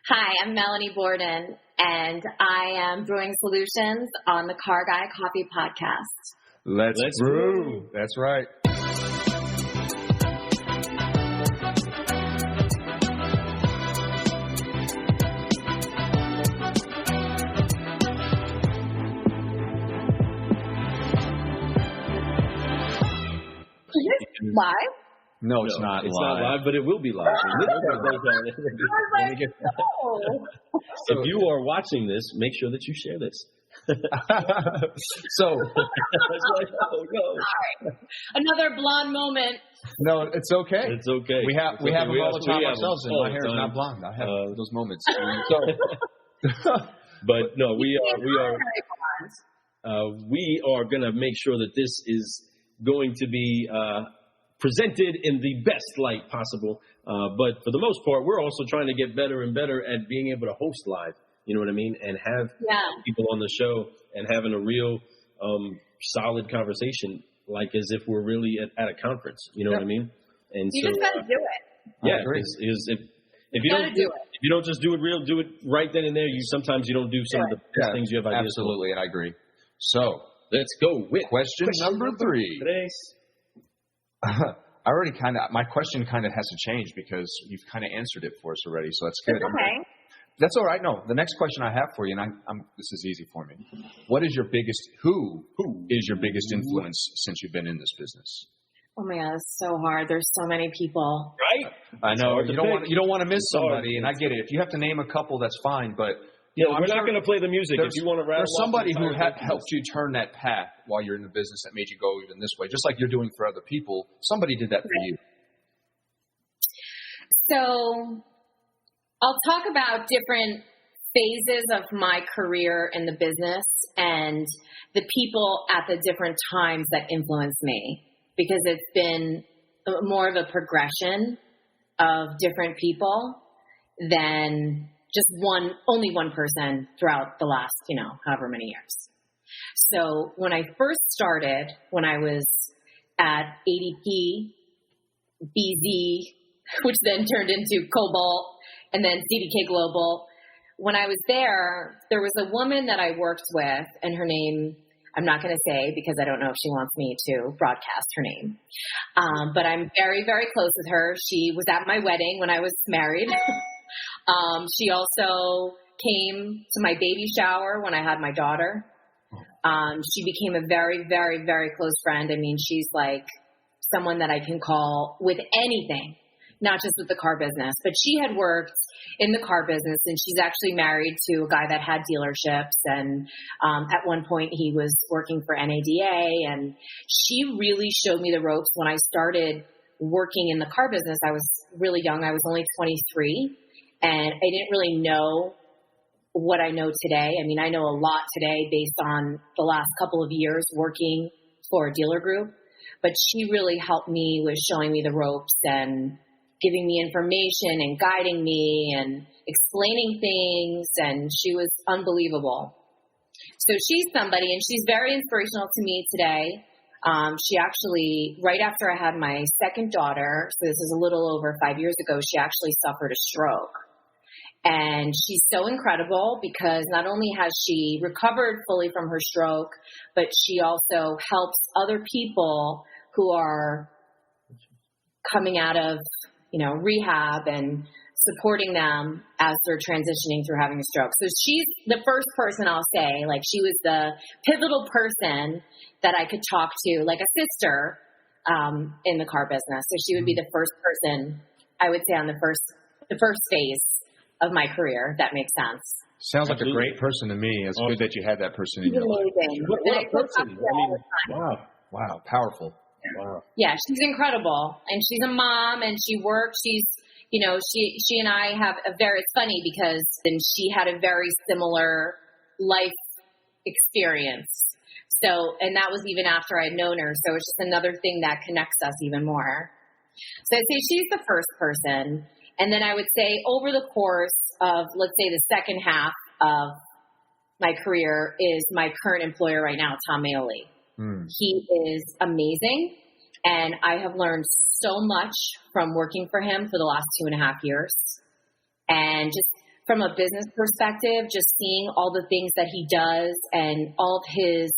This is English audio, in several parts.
Hi, I'm Melanie Borden, and I am brewing solutions on the Car Guy Coffee Podcast. Let's brew. That's right. Is this live? No, it's not It's live. not live, but it will be live. If you are watching this, make sure that you share this. So, Another blonde moment. no, it's okay. It's okay. We have them all the time ourselves, and my hair is time. not blonde. I have those moments. But no, we are going to make sure that this is going to be presented in the best light possible. But for the most part, we're also trying to get better and better at being able to host live. You know what I mean? And have people on the show and having a real solid conversation, like as if we're really at a conference. You know what I mean? And You just got to do it. Yeah, if you don't just do it right then and there. Sometimes you don't do some of the best things you have ideas for. Absolutely, and I agree. So let's go with question number 3. My question kind of has to change because you've kind of answered it for us already. So that's good. Okay. That's all right. No, the next question I have for you, and this is easy for me. Who is your biggest influence since you've been in this business? Oh my God, it's so hard. There's so many people. Right? I know. You don't want to miss somebody, and I get it. If you have to name a couple, that's fine. But we're not going to play the music. If you want to rattle there's somebody who helped you turn that path while you're in the business that made you go even this way, just like you're doing for other people. Somebody did that for you. So I'll talk about different phases of my career in the business and the people at the different times that influenced me, because it's been more of a progression of different people than just only one person throughout the last, however many years. So when I first started, when I was at ADP, BZ, which then turned into Cobalt, and then CDK Global. When I was there was a woman that I worked with, and her name, I'm not going to say because I don't know if she wants me to broadcast her name. But I'm very, very close with her. She was at my wedding when I was married. She also came to my baby shower when I had my daughter. She became a very, very, very close friend. I mean, she's like someone that I can call with anything. Not just with the car business, but she had worked in the car business, and she's actually married to a guy that had dealerships. And at one point he was working for NADA, and she really showed me the ropes. When I started working in the car business, I was really young. I was only 23, and I didn't really know what I know today. I mean, I know a lot today based on the last couple of years working for a dealer group, but she really helped me with showing me the ropes and giving me information and guiding me and explaining things, and she was unbelievable. So she's somebody, and she's very inspirational to me today. She actually, right after I had my second daughter, so this is a little over 5 years ago, she actually suffered a stroke. And she's so incredible because not only has she recovered fully from her stroke, but she also helps other people who are coming out of rehab and supporting them as they're transitioning through having a stroke. So she's the first person I'll say, like she was the pivotal person that I could talk to, like a sister, in the car business. So she would be the first person I would say on the first phase of my career, if that makes sense. Sounds like a great person to me. It's good that you had that person in your life. What a person. Wow, powerful. Wow. Yeah, she's incredible, and she's a mom, and she works. She's, she and I have it's funny because she had a very similar life experience. So, and that was even after I'd known her. So it's just another thing that connects us even more. So I'd say she's the first person. And then I would say over the course of, let's say the second half of my career is my current employer right now, Tom Maoli. He is amazing, and I have learned so much from working for him for the last 2.5 years. And just from a business perspective, just seeing all the things that he does and all of his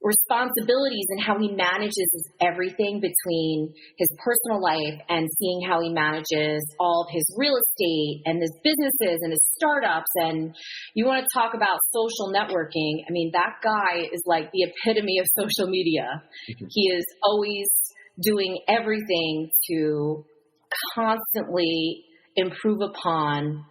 responsibilities and how he manages everything between his personal life and seeing how he manages all of his real estate and his businesses and his startups. And you want to talk about social networking. I mean, that guy is like the epitome of social media. He is always doing everything to constantly improve upon,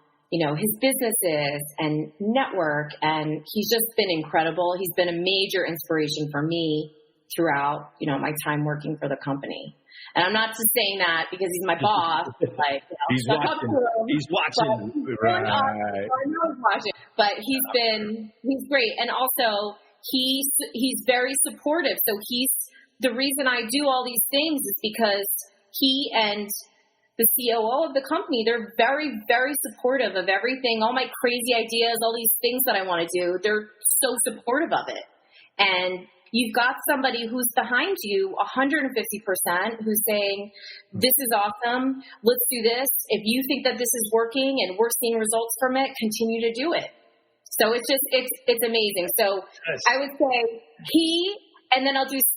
his businesses and network. And he's just been incredible. He's been a major inspiration for me throughout, my time working for the company. And I'm not just saying that because he's my boss. He's watching. He's watching. Right. I know he's watching. But he's great. And also he's very supportive. So the reason I do all these things is because he and the COO of the company, they're very, very supportive of everything, all my crazy ideas, all these things that I want to do. They're so supportive of it. And you've got somebody who's behind you 150%, who's saying, this is awesome. Let's do this. If you think that this is working and we're seeing results from it, continue to do it. So it's amazing. So yes. I would say and then I'll do /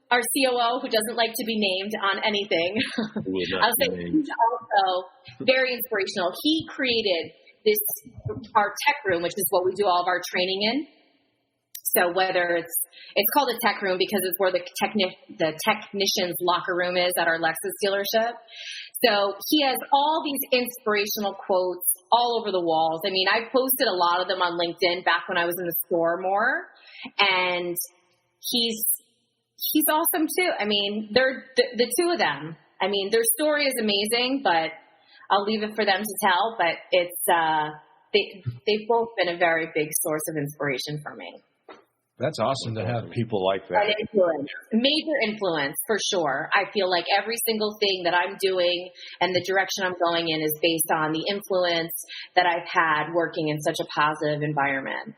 our COO, who doesn't like to be named on anything. I'll say he's also very inspirational. He created our tech room, which is what we do all of our training in. So whether it's called a tech room because it's where the technician's locker room is at our Lexus dealership. So he has all these inspirational quotes all over the walls. I mean, I posted a lot of them on LinkedIn back when I was in the store more, and he's awesome too. I mean, they're the two of them. I mean, their story is amazing, but I'll leave it for them to tell. But it's they've both been a very big source of inspiration for me. That's awesome to have people like that. Major influence, for sure. I feel like every single thing that I'm doing and the direction I'm going in is based on the influence that I've had working in such a positive environment.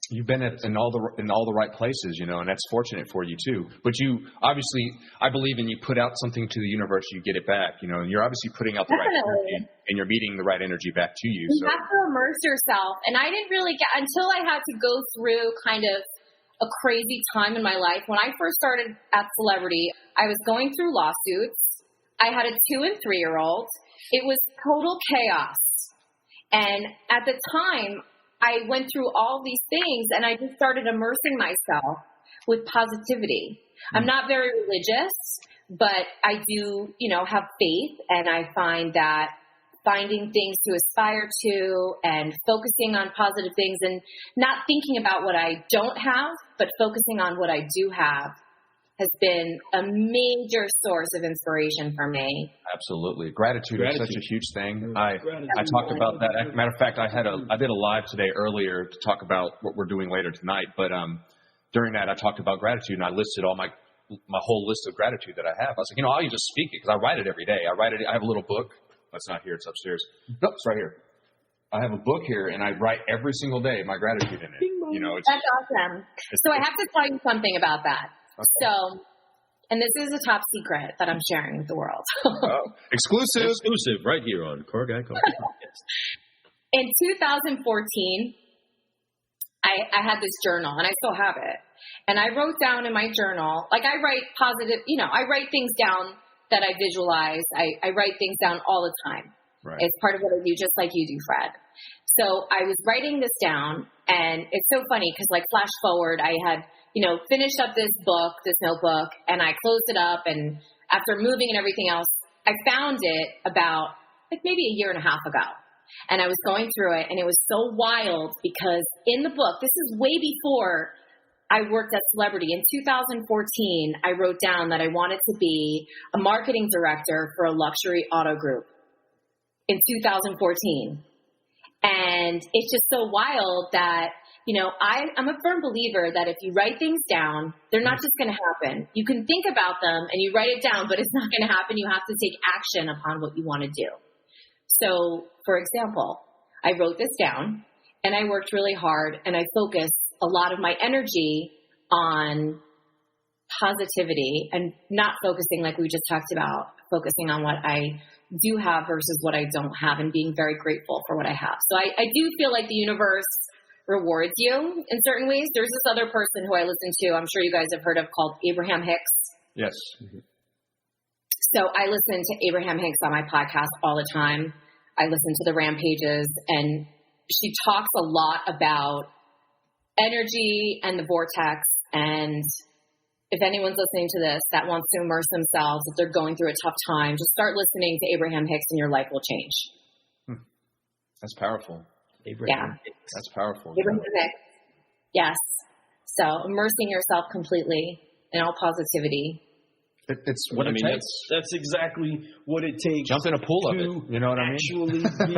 You've been in all the right places, and that's fortunate for you too. But you obviously, I believe in you put out something to the universe, you get it back, and you're obviously putting out the right energy, and you're meeting the right energy back to you. You have to immerse yourself. And I didn't really get, until I had to go through kind of a crazy time in my life. When I first started at Celebrity, I was going through lawsuits. I had a 2 and 3-year-old. It was total chaos. And at the time, I went through all these things and I just started immersing myself with positivity. I'm not very religious, but I do, have faith, and I find that finding things to aspire to and focusing on positive things and not thinking about what I don't have, but focusing on what I do have has been a major source of inspiration for me. Absolutely. Gratitude is such a huge thing. I talked about that. Matter of fact, I did a live today earlier to talk about what we're doing later tonight. But during that, I talked about gratitude, and I listed all my whole list of gratitude that I have. I was like, I'll just speak it because I write it every day. I have a little book. That's not here. It's upstairs. Nope, it's right here. I have a book here, and I write every single day my gratitude in it. That's awesome. So I have to tell you something about that. Okay. So, and this is a top secret that I'm sharing with the world. Exclusive right here on Car Guy Coffee. In 2014, I had this journal, and I still have it. And I wrote down in my journal, like I write positive, I write things down that I visualize. I write things down all the time. Right. It's part of what I do, just like you do, Fred. So I was writing this down, and it's so funny because, like, flash forward, I had, finished up this notebook, and I closed it up, and after moving and everything else, I found it about, like, maybe a year and a half ago. And I was going through it, and it was so wild because in the book, this is way before I worked at Celebrity. In 2014, I wrote down that I wanted to be a marketing director for a luxury auto group in 2014. And it's just so wild that, I'm a firm believer that if you write things down, they're not just going to happen. You can think about them and you write it down, but it's not going to happen. You have to take action upon what you want to do. So, for example, I wrote this down and I worked really hard and I focused a lot of my energy on positivity and not focusing like we just talked about, focusing on what I do have versus what I don't have, and being very grateful for what I have. So I do feel like the universe rewards you in certain ways. There's this other person who I listen to, I'm sure you guys have heard of, called Abraham Hicks. Yes. So I listen to Abraham Hicks on my podcast all the time. I listen to the Rampages, and she talks a lot about energy and the vortex. And if anyone's listening to this that wants to immerse themselves, if they're going through a tough time, just start listening to Abraham Hicks and your life will change. That's powerful. Abraham Hicks. That's powerful. Abraham Hicks. Yes. So immersing yourself completely in all positivity. It's what it takes. That's exactly what it takes. Jump in a pool of it. You know what I mean? Actually be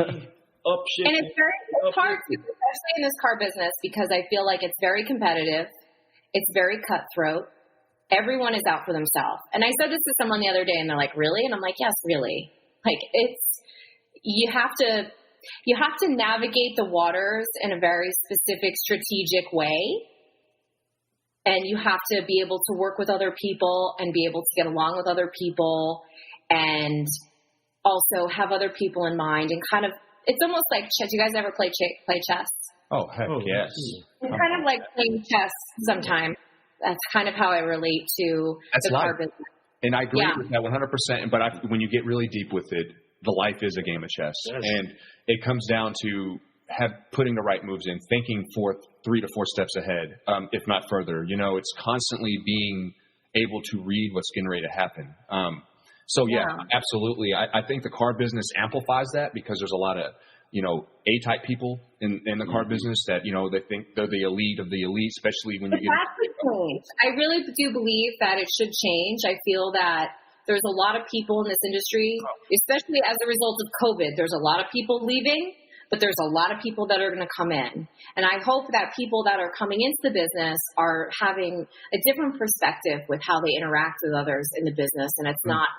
upshifting. And it's hard, especially in this car business, because I feel like it's very competitive. It's very cutthroat. Everyone is out for themselves. And I said this to someone the other day, and they're like, really? And I'm like, yes, really. Like, you have to navigate the waters in a very specific strategic way. And you have to be able to work with other people and be able to get along with other people, and also have other people in mind, and kind of, it's almost like chess. Do you guys ever play chess? Oh, heck yes. It's kind of like playing chess sometimes. That's kind of how I relate to the car business. And I agree with that 100%. But when you get really deep with it, the life is a game of chess. Yes. And it comes down to putting the right moves in, thinking 3 to 4 steps ahead, if not further. You know, it's constantly being able to read what's getting ready to happen. So, absolutely. I think the car business amplifies that, because there's a lot of, A-type people in the car business that, they think they're the elite of the elite, especially when you get... That could change. I really do believe that it should change. I feel that there's a lot of people in this industry, especially as a result of COVID. There's a lot of people leaving, but there's a lot of people that are going to come in. And I hope that people that are coming into the business are having a different perspective with how they interact with others in the business, and it's not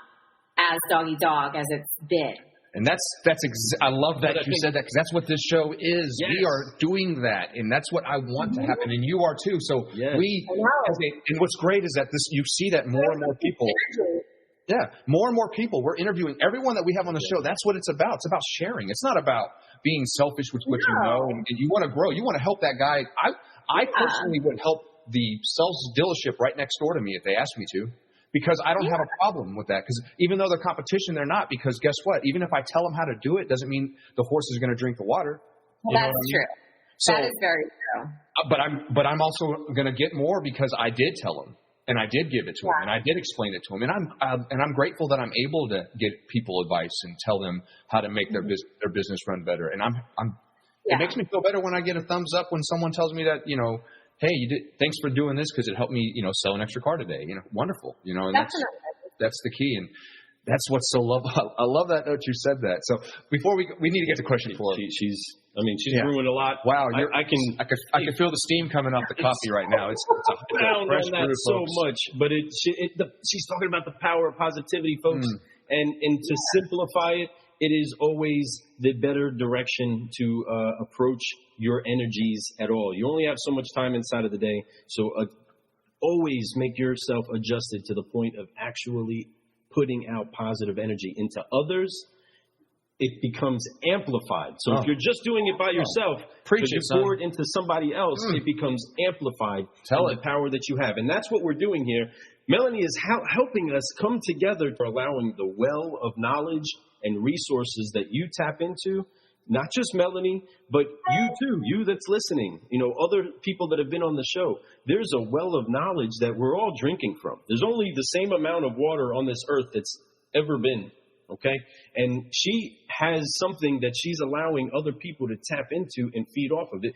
as dog-eat-dog as it's been. And I love that you said that, because that's what this show is. Yes. We are doing that, and that's what I want to happen, and you are too. So and what's great is that you see that more and more people. Yeah, more and more people. We're interviewing everyone that we have on the show. That's what it's about. It's about sharing. It's not about being selfish with what you know, and you want to grow. You want to help that guy. I personally would help the sales dealership right next door to me if they asked me to. Because I don't have a problem with that. Because even though they're competition, they're not. Because guess what? Even if I tell them how to do it, doesn't mean the horse is going to drink the water. Well, that's true. So, that is very true. But I'm also going to get more because I did tell them, and I did give it to them, and I did explain it to them, and I'm grateful that I'm able to give people advice and tell them how to make their business run better. And it makes me feel better when I get a thumbs up when someone tells me that hey, thanks for doing this because it helped me, sell an extra car today. Wonderful. And that's the key. And that's what's so lovely. I love that you said that. So before we need to get to question 4. She's brewing a lot. Wow. I can feel the steam coming off the coffee right now. It's a fresh brew, so much, but she's talking about the power of positivity, folks. And to simplify it, it is always the better direction to approach your energies at all. You only have so much time inside of the day, so always make yourself adjusted to the point of actually putting out positive energy into others. It becomes amplified. So if you're just doing it by yourself, but you pour it into somebody else, it becomes amplified. The power that you have. And that's what we're doing here. Melanie is helping us come together for allowing the well of knowledge and resources that you tap into, not just Melanie, but you too, you that's listening, other people that have been on the show. There's a well of knowledge that we're all drinking from. There's only the same amount of water on this earth that's ever been. Okay. And she has something that she's allowing other people to tap into and feed off of it.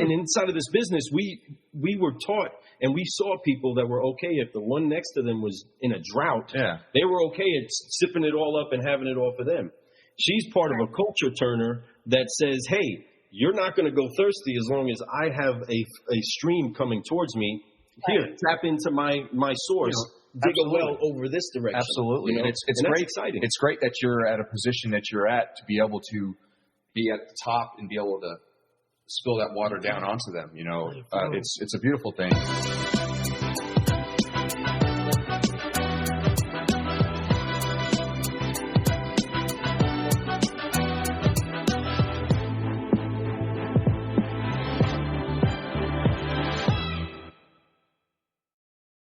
And inside of this business, we were taught and we saw people that were okay if the one next to them was in a drought. Yeah. They were okay at sipping it all up and having it all for them. She's part of a culture turner that says, hey, you're not going to go thirsty as long as I have a stream coming towards me. Here, tap into my source. Dig a well over this direction. Absolutely. And it's great. Exciting. It's great that you're at a position that you're at to be able to be at the top and be able to spill that water down onto them. It's a beautiful thing.